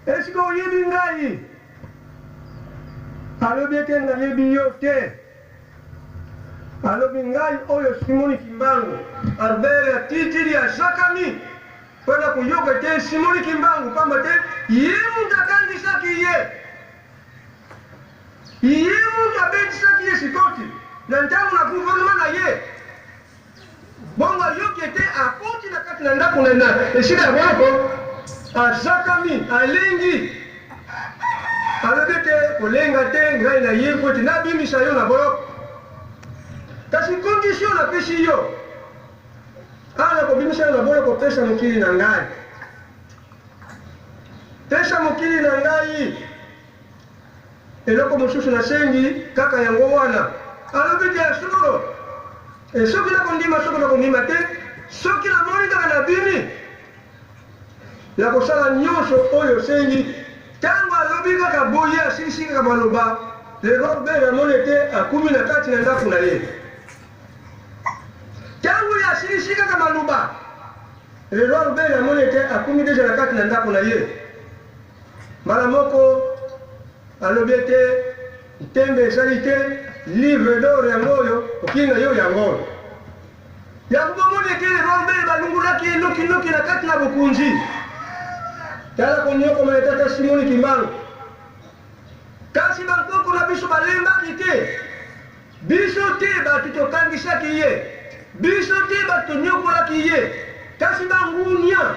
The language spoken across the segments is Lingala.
Est-ce que oyebi ngai alobi ete nayebi yo te alobi ngai oyo Simoni Kimbangu arbere ya titiri ya shakami pala kuyoka te Simoni Kimbangu pamba te yemu takandisaki yemu tabetisaki ye sikoti na ntango na gouvernement na ye bongo ayoki ete akoti na kati na ndako na esika ya boloko ashakami alengi alobi ete kolenga te ngai na ye po ete nabimisa yo na boloko kasi condition napesi yo ana kobimisa yo na boloko pesa mokili na ngai pesa mokili na ngai eloko mosusu nasengi kaka yango wana alobi te sukolo soki nakondima te soki namoni kaka nabimi nakosala nyonso oyo sengi ntango alobi kaka boye asilisi kaka maloba lelo be namoni ete akumi na kati na ndako na ye ntango ye asilisi kaka maloba lelo be namoni ete akumi deja na kati na ndako na ye mbala moko alobi ete ntembe esali te livre d'or yango oyo okinga yo yango oyo yango bomoni ete lelo be balungulaki ye noki na kati na bokunzi tala konyokoma na tata Simoni Kimbangu kasi bankoko na biso balembaki te biso te bato tokangisaki ye biso te bato tonyokolaki ye kasi bangunia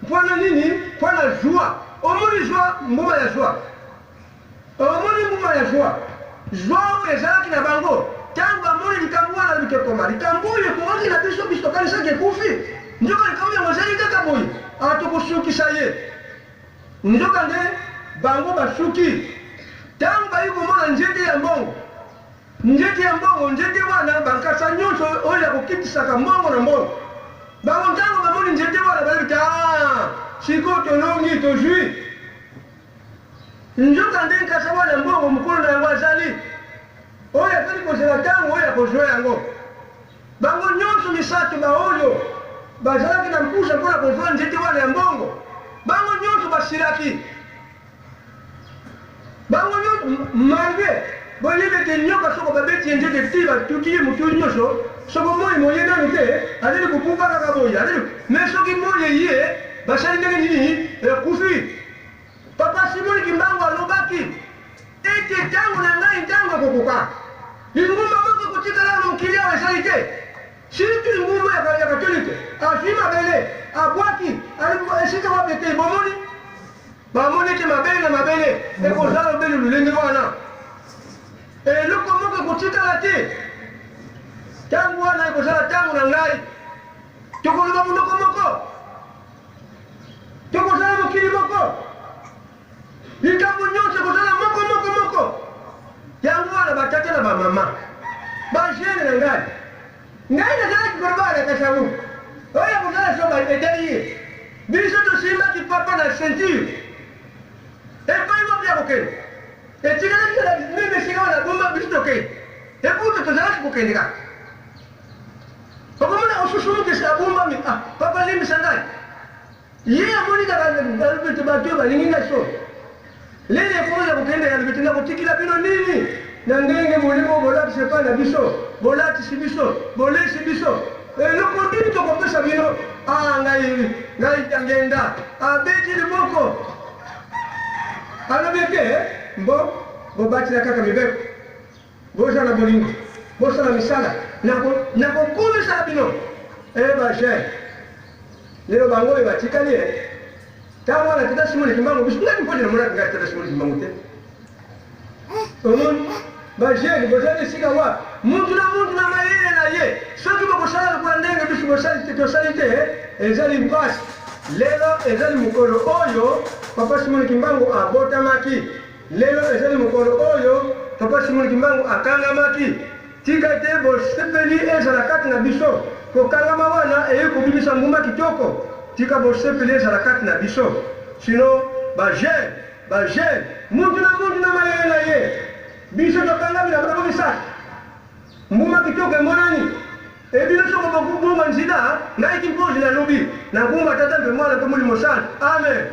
mpona nini mpona jwa omoni jwa mbuma ya jwa omoni mbuma ya jwa jwa oyo ezalaki na bango ntango bamoni likambo wana likekoma likambo oyo ekowaki na biso tokanisaki ekufi nzoka likambo yango ezali kaka boye atokosukisa ye nzoka nde bango basuki ntango bayi komona nzete ya mbongo nzete wana bankasa nyonso oyo ya kokitisaka mbongo na mbongo bango ntango bamoni nzete wana balobi sikoyo tolongi tozwi nzoka nde nkasa wana mbongo mokolo na yango azali oyo azali kozela ntango oyo ya kozwa yango bango nyonso misato baoyo bazalaki na mpusa mpona kozwa nzete wana ya mbongo bango nyonso basilaki bango nyonso malgré boyebi ete nyoka soko babeti ye nzete ti batuki ye motu nyonso soko moi moye nano te azali kopuka kaka boye azali me soki moi ye basali ndenge nini ekufi papa Simoni Kimbangu alobaki ete ntango na ngai ntango ekokoka lingumba moko kotikala na mokili awa esali te surtout lingumba ya katolike azwi mabele abwaki esika wapi ete bomoni bamoni ete mabele na mabele ekozala obele lulenge wana eloko moko ekotikala te ntango wana ekozala ntango na ngai tokoloba monoko moko tokozala mokili moko likambo nyonso ekozala moko yango wana batate na bamama bajene na ngai nazalaki korobala kasamu oyo kozala so baedei ye biso tosimbaki papa na ceinture epai wapi ya kokende etikalaki meme esika wana bomba biso tokende eputo tozalaki kokende kaka okomona osusumuki abombami papa limbisa ngai ye amoni kaka bato balingi ngai so lele ekoza kokende yalibeti na kotikila bino nini na ndenge molimo bolatisi epai na biso bolatisi biso bolesi biso eloko nini tokopesa bino ngai tangenda abeti liboko alobi ete bobatila kaka mibeko bozala bolingo bosala misala nakokumisala bino baje lelo bango oyo batikali ntango wana tata Simoni Kimbangu biso ngani mponi namonaki ngai tata Simoni Kimbangu te omoni bajeni bozali esika wapi muntu na mayele na ye soki bokosala lokola ndenge biso tosali te ezali mpasi lelo ezali mokolo oyo papa Simoni Kimbangu abotamaki lelo ezali mokolo oyo papa Simoni Kimbangu akangamaki tika ete bosepeli ezala kati na biso kokangama wana eyi kobimisa mbuma kitoko tika bosepeli ezala kati na biso sino bajene muntu na mayele na ye biso tokangami na bango misala mbuma kitoko emonani ebino soko bokubuma nzida ngai kimpozi nalobi na kumba tata mpe mwana mpe molimo sana amen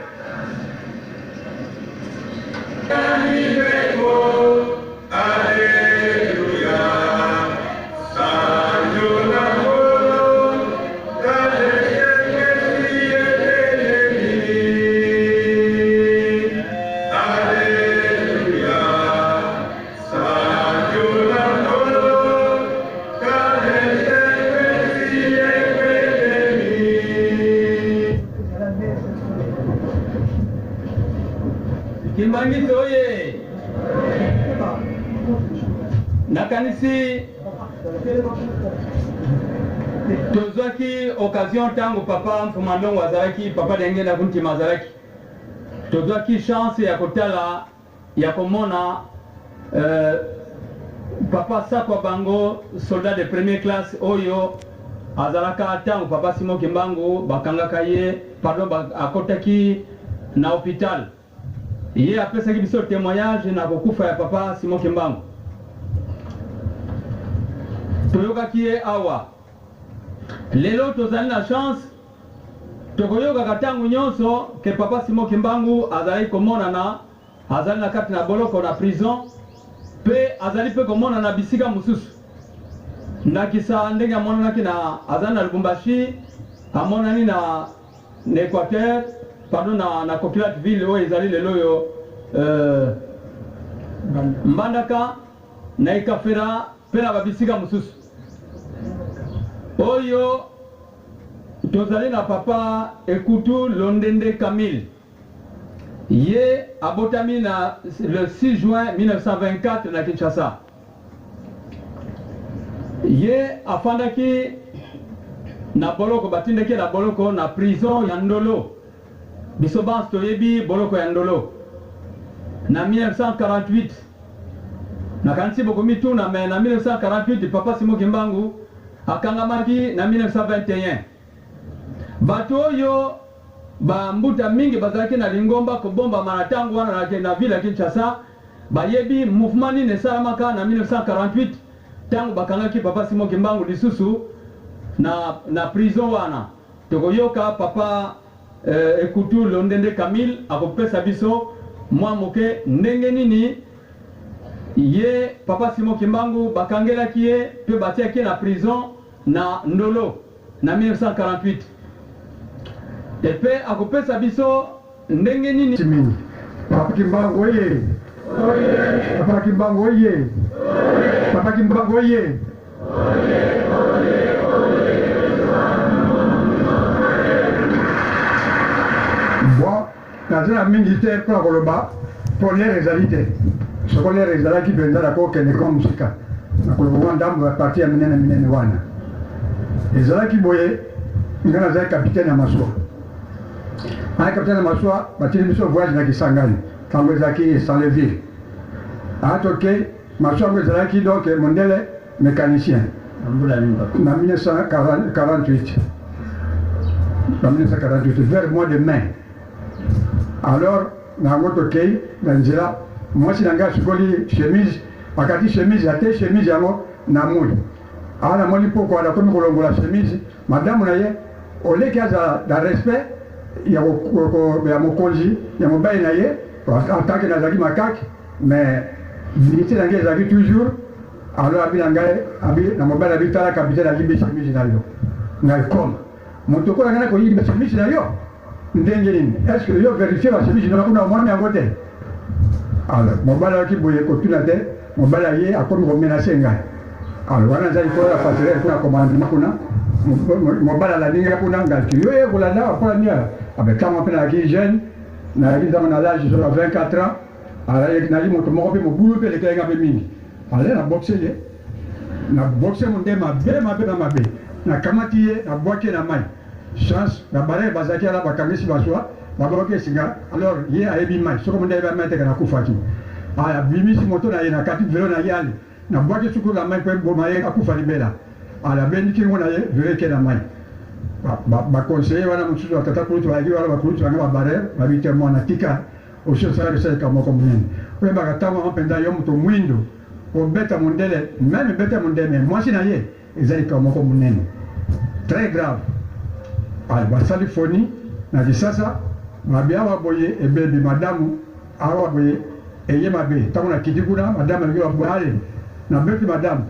Kimbangi oye! Nakanisi tozwaki occasion tango papa Mfumandongo azalaki papa dengenda kuntima azalaki tozwaki chance ya kotala ya komona papa Sakwa Bango soldat de première classe oyo azalaka tango papa Simon Kimbangu bakangaka ye pardon akotaki na hôpital ye apesaki biso témoignage na kokufa ya papa Simon Kimbangu toyokaki ye awa lelo tozali na chance tokoyokaka ntango nyonso ke papa Simon Kimbangu azali komonana azali na kati na boloko na prison pe azali pe komonana bisika mosusu ndakisa ndenge amonanaki na azali na Lubumbashi amonani na Équateur pardon na Coquilhat ville oyo ezali lelo oyo Mbandaka na Ikafera pe na babisika mosusu oyo tozali na papa Ekutu Londende Camille ye abotami na le 6 juin 1924 na Kinshasa ye afandaki na boloko batindaki na boloko na prison ya Ndolo biso bansi toyebi boloko ya Ndolo na 1948 nakanisi bokomi tuna me na 1948 papa Simon Kimbangu akangamaki na 1921 bato oyo bambuta mingi bazalaki na lingomba kobomba manatango wana na ville ya Kinshasa bayebi mouvement nini esalamaka na 1948 tango bakangaki papa Simon Kimbangu lisusu na prison wana tokoyoka papa Ekutu Londende Camille akopesa biso mwa moke ndenge nini ye papa Simon Kimbangu bakangelaki ye pe batiaki na prison na Ndolo na 1948 epe akopesa biso ndenge nini papa Kimbangu oye papa Kimbangu oye papa Kimbangu oye bon nazala mingi te mpo na koloba polere ezali te sokolere ezalaki mpenza na kokende kwa musika na koloba ndambo ya parti ya minene wana ezalaki boye nga nazali kapitaine ya masuwa ana kapitaine ya masuwa batili biso voyage na Kisangani ntango ezalaki Sanleville atoke masuwa yango ezalaki donc mondele mécanicien na 1948 vers mois de mai alors nango tokei na nzela mwasi na ngai asukoli chemise akati chemise ate chemise yango na mui awa namoni poko anakomi kolongola chemise madamu na ye oleki aza na respect ya mokonzi ya mobali na ye atake nazalaki makaki mais dignité na ngai ezalaki toujours alors abi na ngai na mobali abi tala kapitaine alimbi chemise na yo ngai koma moto okola ngai nakoyimba chemise na yo ndenge nini est-ce que yo vérifie ba chemise na kuna omoni yango te alors mobali ayaki boye kotuna te mobali aye akomi komenase ngai alors wana azali kola patrel kuna commandement kuna mobali alandingaka kuna ngai yo yekolanda akola nia abetango mpe nayaki jeune nayaki nzambo na l'âge soka 24 ans nali moto moko mpe mobulu mpe elekelanga mpe mingi ale na boxe ye na boxe monde mabe na mabe nakamati ye nabwaki ye na mai chance babale bazalaki ala bakangisi baswa babaki esinga alors ye ayebi mai soko monde ayebi mai teke nakufaki aya bimisi moto na ye nakati velo na ye ale nabwaki sukulu na mai mpo eboma ye akufa libela ala abendiki ngo na ye velo eke na mai baconseiller wana mosusu batata kulutu bayaki wana bakulutu bange babare babite mwana tika osi osalaka esaleka moko monene oyebaka ntango yango mpenza yo moto mwindo obeta mondele meme beta mondele mwasi na ye ezalika moko monene très grave basali foni na kisasa mabe awa boye ebebi madamu awa boye eye mabe ntango nakiti kuna madamu alingi baboye ale nabeti madamu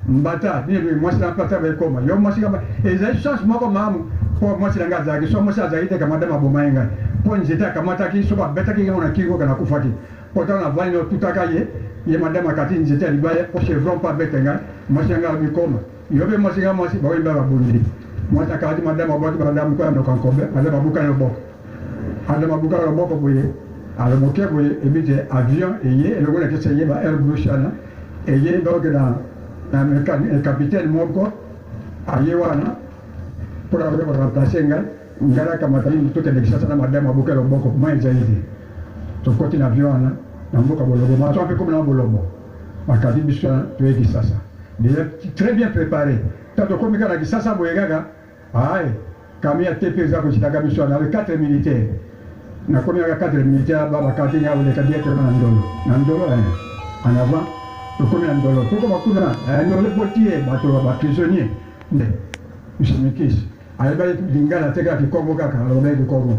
mbata nini mwasi na mpata baekoma yo mwasi kama ezali chance moko mamu mpo mwasi na ngai azalaki so mwasi azalaki te ka madamu aboma ye ngai mpo nzete akamataki so babetaki ngai na kingo kana kufaki mpo ntango navandi otutaka ye madamu akati nzete ya libaya mpo chevron mpo abete ngai mwasi na ngai abikoma yo mpe mwasi ngai mwasi bakoyimba babundeli mwasi akati madamu abwaki madamu koya ndoka nkobe madamu abukani loboko madamu abukani loboko boye alors moke boye ebite avion eye eloko na kesa ye ba Airbus ana eye donc na capitaine moko aye wana pour avoir remplacé ngai ngala kamatali to kende kisasa na madame abuka loboko moins zaidi to koti na avion ana na mboka bolobo ma to un peu comme na bolobo makadi biso to ye kisasa déjà très bien préparé tato komika na kisasa boye gaga ai kamia TP za ko chitaka biso na 4 militaires na komia 4 militaires baba kati nga wale kadia tena na ndolo en avant to komia ndolo to ko makuna no le potier bato ba prisonnier monsieur Mikis ayeba lingala teka ki Congo kaka alobe ki Congo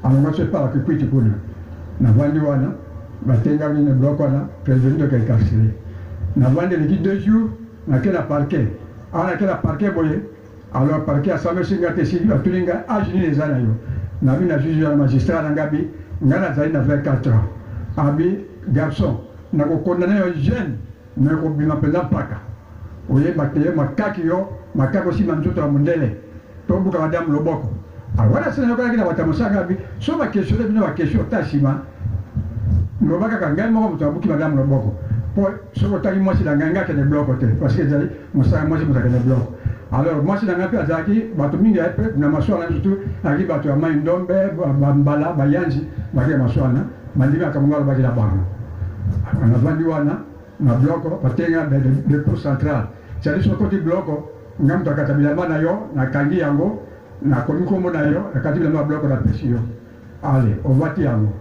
alonga se pas que kwiti kuna na vandi wana batenga ni bloc wana président de carcéré na vandi les 2 jours na kena parquet ana kena parquet boye alors parquet a sabe singa te sidi batulinga ajini les ana yo na bi na juge na magistrat na ngabi ngana zali na 24 ans abi garçon na ko condamner un jeune na ko bima penda paka oye bakeye makaki yo makako si manzoto ya mundele to buka madame loboko awala sena ko kina batamusanga bi so ba question de bino ba question tashima lobaka kanga mo ko buki madame loboko po so ko tali mo si la nganga ke de bloco te parce que zali musa mo si musa ke de bloco alors moi si la ngapa azaki bato mingi ape na maswala nzutu aki bato ya mai ndombe bambala bayanzi bake maswala mandimi akamungalo baki la banga ana vandi wana na bloco batenga de cour central c'est sur côté bloco ngam to katabila mana yo na kangi yango na komiko mona yo na katabila ma bloco na pesio allez on va ti yango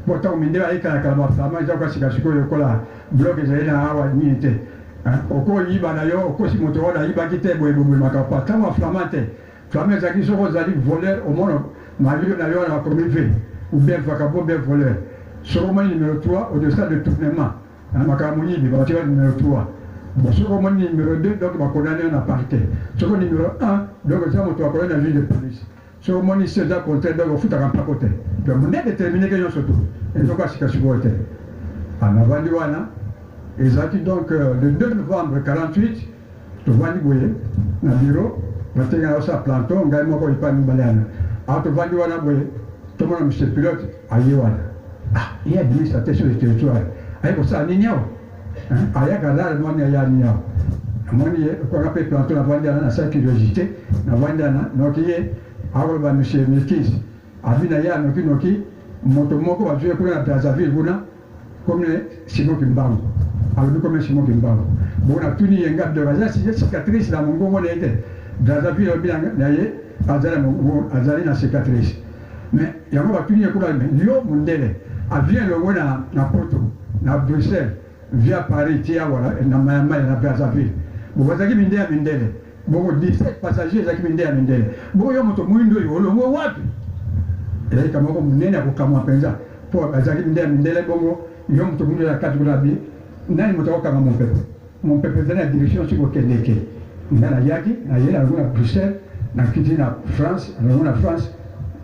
pourtant mindela ikala kala fama izoka sikashiko yokola bloco zaina hawa nyite oko yiba na yo oko si moto wana yiba kite boye boye makapa kama flamante flamante zaki soko zali voleur au monde ma vie na yo na comité ou bien vagabond bien voleur soko numéro 3 au dessus de tournement na makamunyi bi ba numéro 3 bon soko numéro 2 donc ba condamné na parquet soko numéro 1 donc ça moto a na juge de police soko moni c'est ça contre donc au futa pas côté donc on est déterminé que yo surtout et donc à sikasi côté en avant du wana exact donc le 2 novembre 48 to vandi boye na bureau batenga sa planton ngai moko ipa mbalana auto vandi wana boye to mona monsieur pilote ayewana il y a des administrateurs du territoire ayi ko sa ni nyao aya kala mo ni ya nyao moni ko ka pe planton na vandi na sa curiosité na vandi na nokiye awol ba monsieur Mikis abina ya noki moto moko ba jouer pour la Brazzaville buna comme Simon Kimbangu alors comme Simon Kimbangu bon na tuni yenga de vaza si cicatrice la mongo mo nete Brazzaville bien naye azali na cicatrice mais yango ba tuni ko la yo mundele avion le wona na Porto na Bruxelles via Paris tia voilà na Miami na Brazzaville bon bazaki mindele bon 17 passagers zaki mindele bon yo moto muindo yo longo wapi et kama ko munene ko kama penza po bazaki mindele bongo yo moto muindo la katu la bi nani moto kama mon pepe dans la direction sur Kendeke ngana yaki na yela ngona Bruxelles na kiti na France na France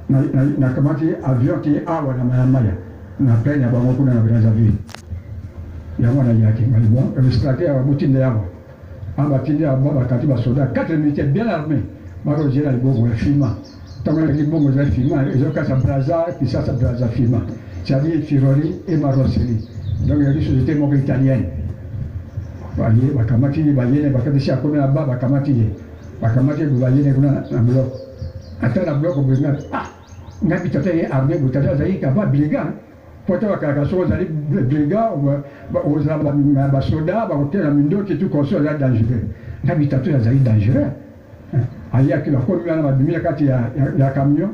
na kamati avion qui awa na Maya na plane ya bango kuna na Brazzaville ya mwana yaki ngali bon le stratégie wa butinde yabo amba tindi aba katiba soda 4 militaires bien armés bako jela libongo ya fima tango ya libongo ya fima ezoka sa Brazza kisasa Brazza fima c'est-à-dire Firori et Marosserie donc il y a des sociétés moko italiennes baye bakamati bayene bakadisha kuna baba bakamati bayene kuna na bloc ata na bloc bwenga ngapi tataye armée butata zai kaba brigand pota wakaka so zali brigand ou zaba ba soda ba hôtel na mindo qui tout console là dangereux ngapi tataye zali dangereux aya ki ba ko mwana ba bimila kati ya camion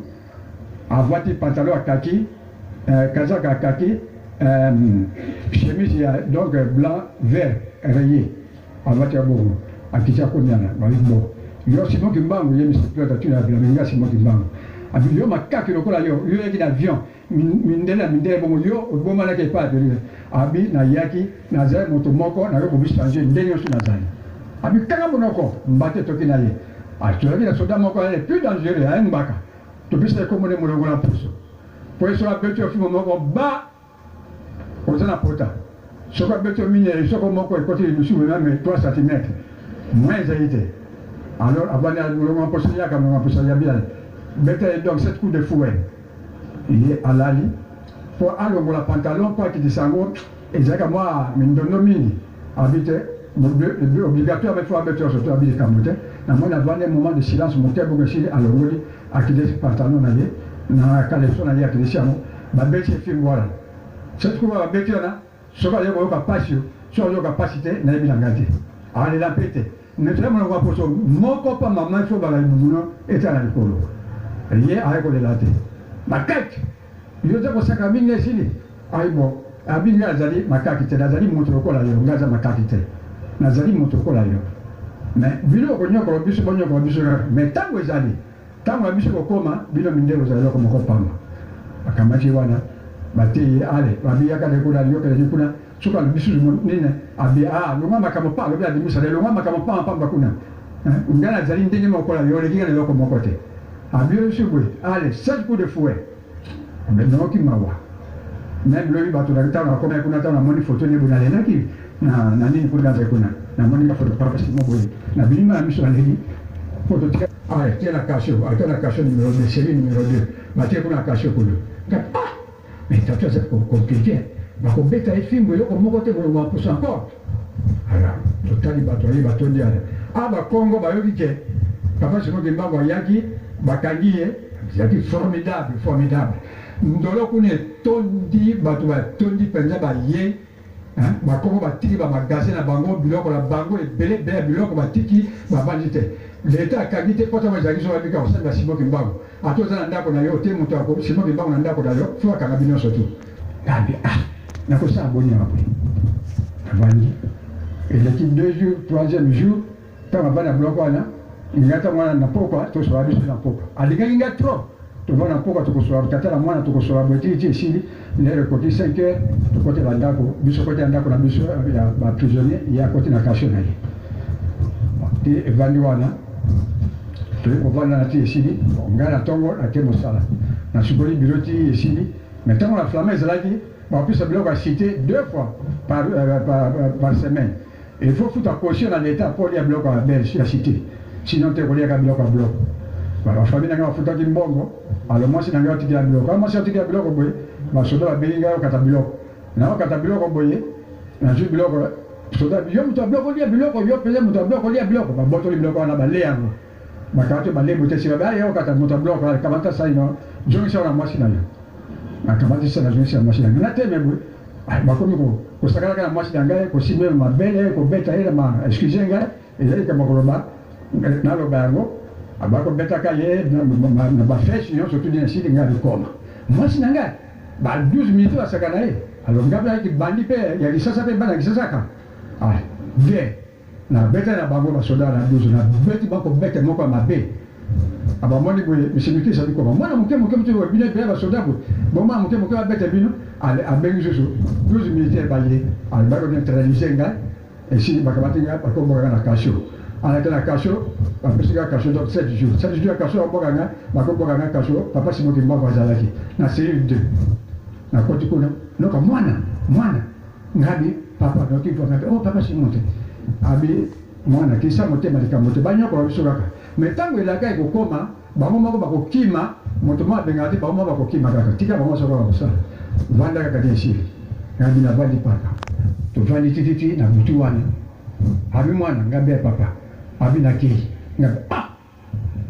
avati pantalon à kaki kazak à kaki chemise donc blanc vert rayé avati ya bongo akisha ko nyana ba libo yo Simon Kimbangu ye monsieur pilote tu na bila Simon Kimbangu abi yo makaki lokola yo yeki na avion mindele bongo yo oboma la ke pa de abi na yaki na zai moto moko na ko bisanger ndenyo su na zai abi kanga monoko mbate toki na ye actuellement la soda moko est plus dangereux à mbaka to bisa ko mo ne mo ngona puso po eso abeto fimo moko ba ozana pota soko abeto mine soko moko e côté du sous même 3 cm moins zaité alors avant de l'on peut se dire comme on peut se dire bien bête donc 7 coups de fouet il est alali pour alongola pantalon pour akiti sango ezaka mwa mindondo mingi habite obligatoire avec toi avec surtout habite kamote na moi na un moment de silence monter bongo chili alongoli akiti pantalon na ye na kaleso na ye akiti siamo ba beti film voilà cette fois ba beti na soka yo ko passion so yo capacité na yebi ngati ale la pété ne vraiment on va pour so moko pa mama so ba la buno eta na likolo ye ay ko de la té makaki yo te ko saka mingi sili ay bo abinga azali makaki te nazali moto lokola yo ngaza makaki te nazali moto lokola yo mais bilo ko nyoko biso ko nyoko biso mais tango ezali tango biso ko koma bilo mindelo zali ko moko pamba akamati wana bati ale babia ka de kula yo ka de kula suka biso nene abi longa makamo pa lo bia de misa de longa makamo pa pamba kuna ngana zali ndenge mokola yo le kinga loko moko te abio shugwe ale 7 coups de fouet mais non qui mawa même lui bato na tano akoma kuna tano moni photo ni buna lena ki na nini kuna kuna na moni ka photo papa si mo na bilima na miso na leli photo tika tena kasho numéro 2 série numéro 2 batie kuna kasho kulo mais tatu c'est compliqué ba ko beta e film yo ko moko te ko wa pousse encore ala totali bato ndi ala ba Congo ba yoki ke papa si mo ke mbango yaki bakangi yaki formidable ndolo kune tondi bato batondi penza baye bakongo batiki bamagase na bango biloko na bango ebele bele biloko batiki babandi te leta akangi te pota bazalaki so babika kosali basimoki mbango ata oza na ndako na yo te moto simoki mbango na ndako na yo fo akanga bino so tu abi nakosala boni apo avandi eleki 2 jours 3e jour ntango avandi na biloko wana ngata mwana na pokwa tosola biso na pokwa alingaki nga trop tovana pokwa tokosola katala mwana tokosola botiti esili lero koti 5 heures tokote bandako biso kote ndako na biso ya ba prisonnier ya kote na kasho na ye te evandi wana tokovanda na ti esili ngana tongo na te mosala na sukoli biloti esili mais ntango la flamme ezalaki bapesa biloko ya cité 2 fois par semaine il faut foutre caution na l'état pour lia biloko ya belge ya cité sinon te koliaka biloko ya biloko bafamille nanga bafutaki mbongo alo mwasi nanga otikila biloko mwasi otikila biloko boye basoda babengi ngai okata biloko na okata biloko boye nazwi biloko soda yo moto ya biloko olia biloko yo mpenza moto ya biloko olia biloko babotoli biloko wana bale yango bakaba te balebo te siba baye okata moto ya biloko kamata saino zongisa na mwasi na yo akamatisa na zongisa na mwasi na ngai na teme boye bakomi kosakalaka na mwasi na ngai kosimbe mabele kobeta ye na excuse ngai ezali kama koloba naloba yango abakobetaka ye na bafeshi nyonso tudi na sili ngai likoma mwasi na ngai ba 12 minutes basaka na ye alo ngabi ayaki bandi mpe ya lisasa mpe bana lisasaka bien na beta na bango basoda na 12 na beti bakobete moko ya mabe abamoni boye misimiki ezali koma mwana moke moto bino epeya basoda boye bomwana moke babete bino abengi susu 12 minutes baye bakoneutralize ngai esili bakabati ngai bakombokaka na kasho alaka na kasho bapesika kasho donc 7 jours ya kasho babokanga bakobokanga kasho papa simoki mbako azalaki na série 2 na koti kuna noka mwana ngabi papa noki ngabi papa simoki abi mwana kisa motema likambo te banyoko babiso kaka mais ntango elaka ekokoma bango moko bakokima moto mo abengaka te bango moko bakokima kaka tika bango soko bakosala vanda kaka te esili ngabi na vandi paka tovandi tititi na butu wana abi mwana ngabi ya papa abi na kei ngabi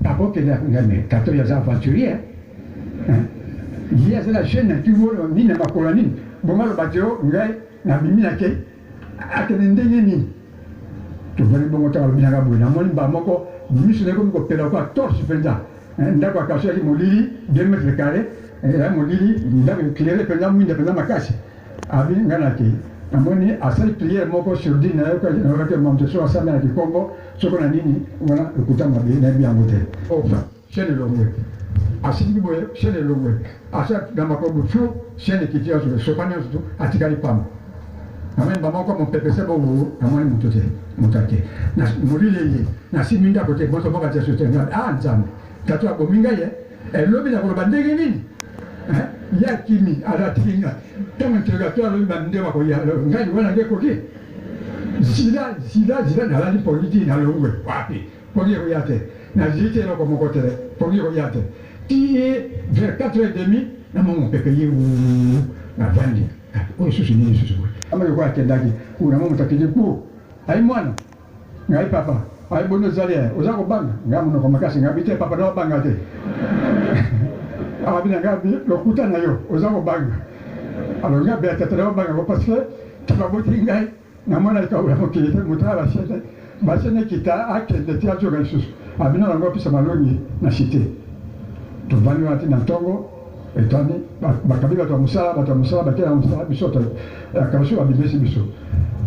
papa kende ngabi kato ya za aventurier il y a la chaîne qui voit ni na makola nini bongalo bateo ngai na bimi na kei akende ndenge nini tovandi bongo tala binanga boye na moni ba moko miso ne ko pela ko torche penza ndako akasho ya molili 2 mètres carrés la molili ndako éclairé penza mwinde penza makasi abi ngana kei namoni asali priere moko sur dine nayoka monte so asala na Kikongo soko na nini wana ekutama na biango te ofa chaîne longwe asiki boye chaîne longwe asa na makobo fu chaîne kitia so sopanya so atikali pam namoni bamoko mon PPC bo namoni mutote mutake na molile na siminda kote boso boka tia sotenga nzambe tatu abominga ye elobi na koloba ndenge nini ya kimi ala tinga tango interrogatoire lobi bande bako ya ngai wana ngekoki zila na lali politi na longwe wapi poki ko yate na zite no komo kotere poki ko yate ti vers 4h30 na mon peke avandi oyo susu nini susu boye amaki okoyo akendaki kuna mo moto akende ku ayi mwana ngai papa ayi boni ozali oza kobanga ngai monoko makasi ngai te papa naobanga te abina ngai lokuta na yo oza kobanga alors ngai be tata naobanga ko parce que tababoti ngai namona likabula mokili te moto abasiete basene kita akende ti azoka lisusu abina nango opesa malongi na cité tovandi wana ti na ntongo etani bakabi bato ya mosala bakela mosala biso akabiso babimisi biso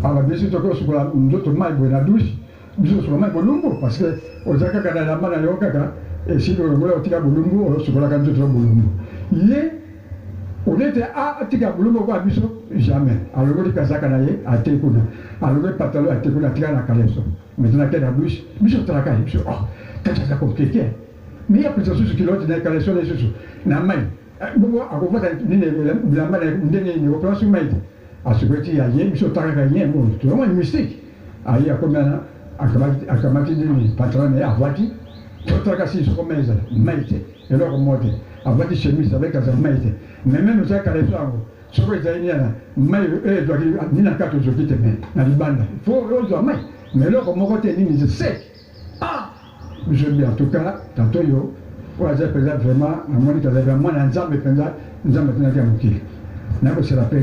babimisi toki osokola nzoto mai boye na douche biso osokola mai bolumbu parce que oza kaka na elamba na yo kaka esili olongola otika bolumbu osokolaka nzoto ya bolumbu ye onete atika bolumbu okoya biso jamais alongoli kazaka na ye ate kuna alongoli pantalon ate kuna atika na kaleso maintenant ke na douche biso otalaka ye biso kati aza compliqué mais ya pesa susu kiloti na kaleso na susu na mai bongo akofata nini bilamba na ndenge nini okopela su mai te asokoti aye biso otakaka ye mo vraiment une mystique aye akomana akamati nini pantalon na ye avwati otalaka si soko mai ezala mai te eloko mo te avwati chemise avec aza mai te mais même oza kaleso yango soko ezali niana mai ezwaki nini na kati ozoki te me na libanda fo ozwa mai mais eloko moko te nini ze sec biso bi en tout cas tantôt yo oyo aza mpenza vraiment namoni tozali mwana nzambe mpenza nzambe atinaki ya mokili nakosela mpe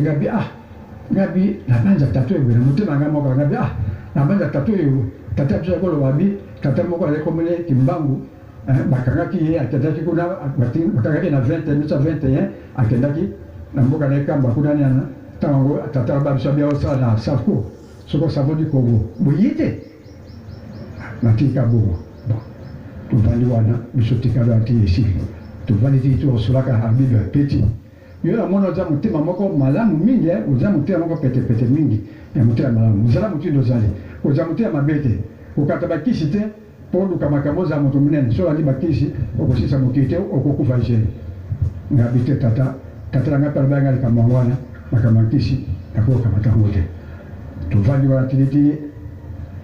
ngabi nabanza tata oyo na motema ngai moko ngabi nabanza tata oyo tata biso akoloba bi tata moko azali komone kimbangu bakangaki ye akendaki kuna bakangaki na 1921 akendaki na mboka na ekamba kuna niana ntango tata ba biso abia osala na safco soki osavoni kongo boye te natika bongo tovandi wana biso tikalo ati esili tovandi ti tosolaka abible peti yo namona oza motema moko malamu mingi oza motema moko petepete mingi ya motema malamu ozala motindo ozali oza motema mabe te kokata bakisi te mpo oluka makambo oza moto monene so olandi bakisi okosisa mokili te okokufa jene ngabi te tata na ngai mpe alobanga likambo yango wana makambo yakisi nakokamata yango te tovandi wana tiliti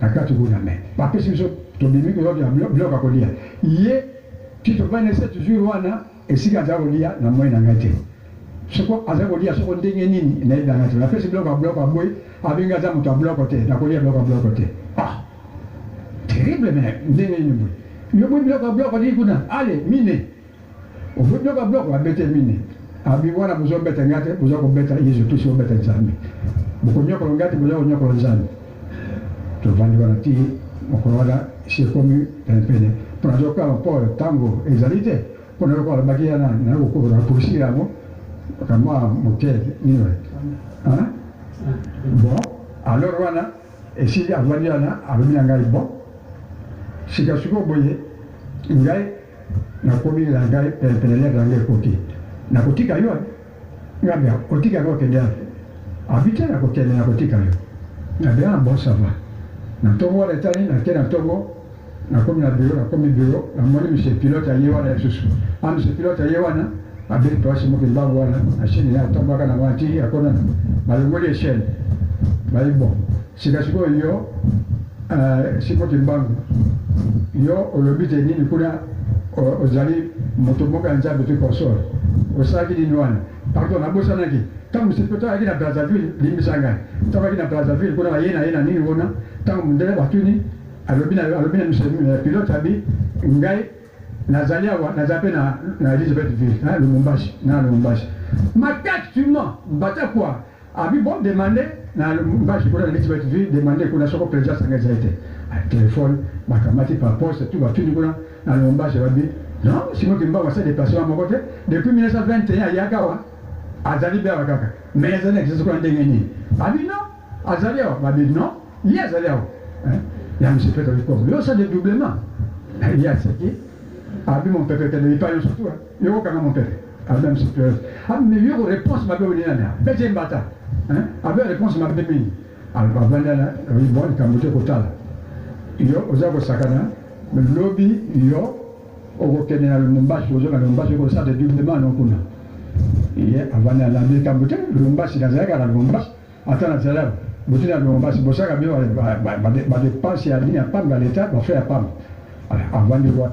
na kati kuna me bapesi biso tobimi koyoka biloko kolia ye ti tovandi 7 jours wana esika aza kolia na moi na ngai te soko aza kolia soko ndenge nini nayebi ngai te napesi biloko ya biloko aboyi abengi aza moto ya biloko te nakolia biloko ya biloko te terrible me ndenge nini boye yo boyi biloko ya biloko nini kuna ale mine oboyi biloko ya biloko abete mine abi wana bozobeta ngai te boza kobeta yesu kristo obeta nzambe bokonyokola ngai te boza konyokola nzambe tovandi wana ti mokolo wana esi ekomi penepene mpona azokala mpona ntango ezali te mpona yokola baki yana nakokola poursuivre yango kamwa moke nini bon alors wana esili avandi wana alobi na ngai bon sika sikoyo boye ngai nakomi na ngai penepene lere na ngai ekoki nakotika yo ngambe otika yango okende ape abi te nakokende nakotika yo nabe wana bon ça va na ntongo wana etali nake na ntongo nakomi na biro namoni monsieur pilote aye wana lisusu monsieur pilote aye wana abeli place moko mbangu wana na chaine ye atambwaka na wana ti akona balongoli echene bayi bon sika sikoyo yo sikoki mbangu yo olobi te nini kuna ozali moto moko ya nzambe to console osalaki nini wana pardon nabosanaki ntango monsieur pilote ayaki na brazzaville limbisa ngai ntango ayaki na brazzaville kuna baye na ye na nini wana ntango mondele batuni alobi na monsieur pilote abi ngai nazali awa nazali mpe na Elisabethville Lubumbashi makactuellement mbata kwa abi bon demande na Lubumbashi kuna na Elisabethville demande kuna soko président sanga ezali te telefone bakamati par poste tu batuni kuna na Lubumbashi babi non simoki mbango asa déplacement moko te depuis 1921 ayaka awa azali mpe awa kaka mais azali akisasi kuna ndenge nini abi non azali awa babi non ye azali awa ya monsieur Peter Likombo yo ça dédoublement ye asaki abi mon peuple te ne pas yo surtout yo kanga mon peuple abi monsieur Peter mais yo réponse mabe oni nana bete mbata abi réponse mabe mini abandana oui bon kamote kotala yo oza kosakana lobi yo okokende na Lubumbashi ozoka na Lubumbashi ko ça dédoublement non kuna ye avana la bi kamote Lubumbashi nazalaka na Lubumbashi ata nazala botina na Lubumbashi bosaka bio ba dépense ya dini ya pamba l'État ba faire pamba avant de voir